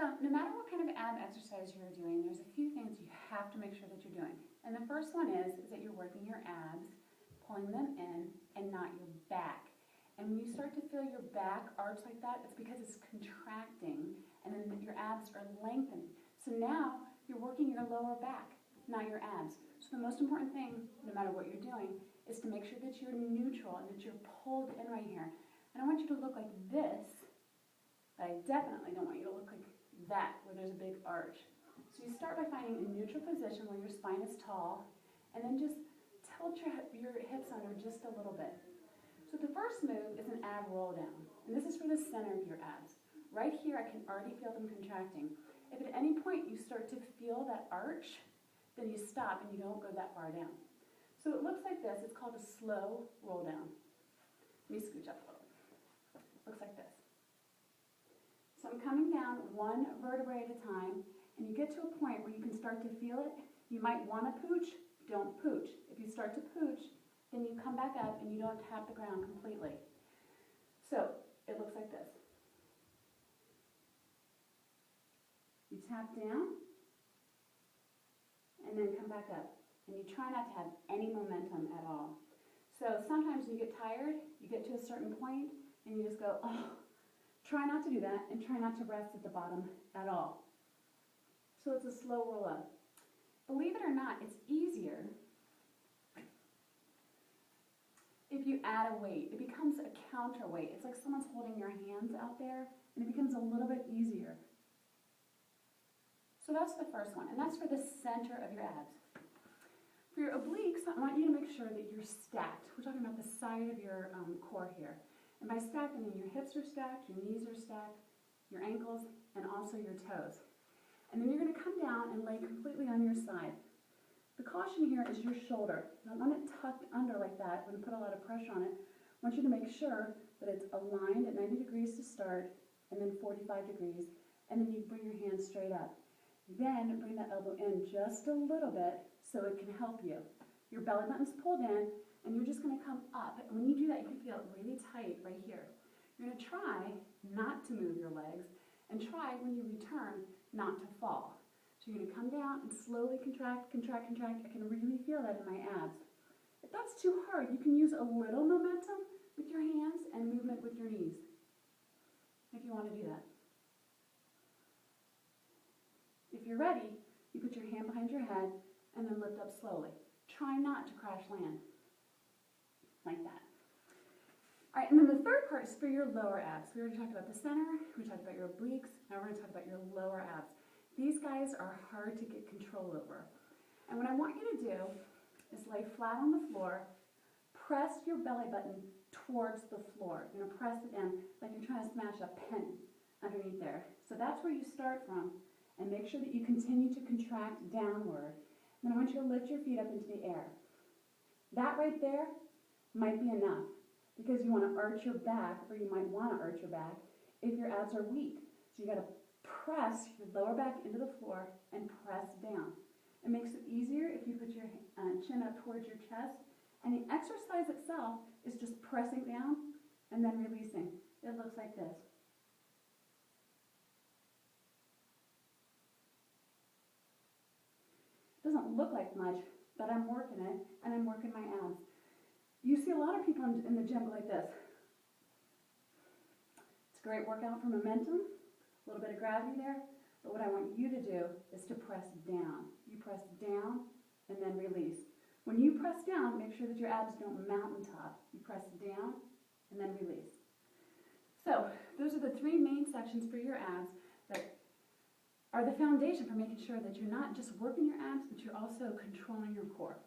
So no matter what kind of ab exercise you're doing, there's a few things you have to make sure that you're doing. And the first one is that you're working your abs, pulling them in, and not your back. And when you start to feel your back arch like that, it's because it's contracting, and then your abs are lengthening. So now you're working your lower back, not your abs. So the most important thing, no matter what you're doing, is to make sure that you're neutral and that you're pulled in right here. And I want you to look like this, but I definitely don't want you to look like that, where there's a big arch. So you start by finding a neutral position where your spine is tall, and then just tilt your hips under just a little bit. So the first move is an ab roll down, and this is for the center of your abs. Right here, I can already feel them contracting. If at any point you start to feel that arch, then you stop and you don't go that far down. So it looks like this. It's called a slow roll down. Let me scooch up a little. Looks like this. So I'm coming down one vertebrae at a time, and you get to a point where you can start to feel it. You might want to pooch, don't pooch. If you start to pooch, then you come back up and you don't tap the ground completely. So it looks like this. You tap down, and then come back up. And you try not to have any momentum at all. So sometimes when you get tired, you get to a certain point, and you just go, oh. Try not to do that, and try not to rest at the bottom at all. So it's a slow roll up. Believe it or not, it's easier if you add a weight. It becomes a counterweight. It's like someone's holding your hands out there, and it becomes a little bit easier. So that's the first one, and that's for the center of your abs. For your obliques, I want you to make sure that you're stacked. We're talking about the side of your core here. And by stacked, I mean your hips are stacked, your knees are stacked, your ankles, and also your toes. And then you're going to come down and lay completely on your side. The caution here is your shoulder. You don't want it tucked under like that. We're going to put a lot of pressure on it. I want you to make sure that it's aligned at 90 degrees to start, and then 45 degrees, and then you bring your hands straight up. Then bring that elbow in just a little bit so it can help you. Your belly button's pulled in, and you're just going to come up. And when you do that, you can feel it really tight right here. You're going to try not to move your legs, and try when you return not to fall. So you're going to come down and slowly contract, contract, contract. I can really feel that in my abs. If that's too hard, you can use a little momentum with your hands and movement with your knees, if you want to do that. If you're ready, you put your hand behind your head and then lift up slowly. Try not to crash land. Like that. All right, and then the third part is for your lower abs. We already talked about the center, we talked about your obliques, now we're going to talk about your lower abs. These guys are hard to get control over. And what I want you to do is lay flat on the floor, press your belly button towards the floor. You're going to press it in like you're trying to smash a pin underneath there. So that's where you start from, and make sure that you continue to contract downward. And then I want you to lift your feet up into the air. That right there might be enough, because you want to arch your back, or you might want to arch your back if your abs are weak. So you got to press your lower back into the floor and press down. It makes it easier if you put your chin up towards your chest, and the exercise itself is just pressing down and then releasing. It looks like this. Doesn't look like much, but I'm working it, and I'm working my abs. You see a lot of people in the gym go like this. It's a great workout for momentum, a little bit of gravity there, but what I want you to do is to press down. You press down and then release. When you press down, make sure that your abs don't mountaintop. You press down and then release. So those are the three main sections for your abs that are the foundation for making sure that you're not just working your abs, but you're also controlling your core.